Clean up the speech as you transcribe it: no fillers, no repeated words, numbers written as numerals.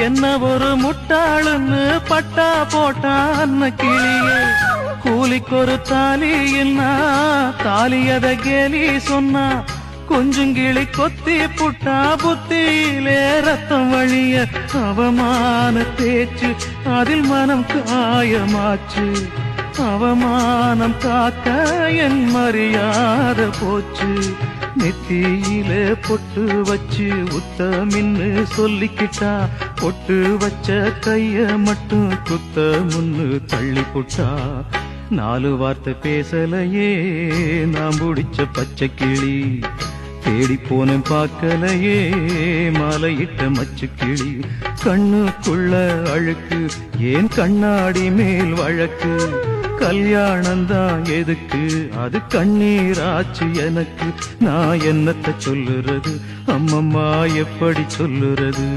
என்ன ஒரு முட்டாளுன்னு பட்டா போட்டா அன்ன கிளியே கூலிக்கொரு தாலி என்ன தாலியத கேலி சொன்னா கொஞ்சம் கிளி கொத்தி புட்டா புத்தியிலே ரத்தம் வழிய அவமான பேச்சு அதில் மனம் காயமாச்சு அவமானம் காக்க என் மரியாதை போச்சு நெத்தியிலே பொட்டு வச்சு உத்தமின்னு சொல்லிக்கிட்டா பொட்டு வச்ச கைய மட்டும் குத்த முன்னு தள்ளி புட்டா நாலு வார்த்தை பேசலையே நாம் பிடிச்ச பச்சை கிளி தேடி போன பார்க்கலையே மாலையிட்ட மச்சு கிளி கண்ணுக்குள்ள அழுக்கு ஏன் கண்ணாடி மேல் வழக்கு கல்யாணம்தான் எதுக்கு அது கண்ணீராச்சு எனக்கு நான் என்னத்த சொல்லுறது அம்மம்மா எப்படி சொல்லுறது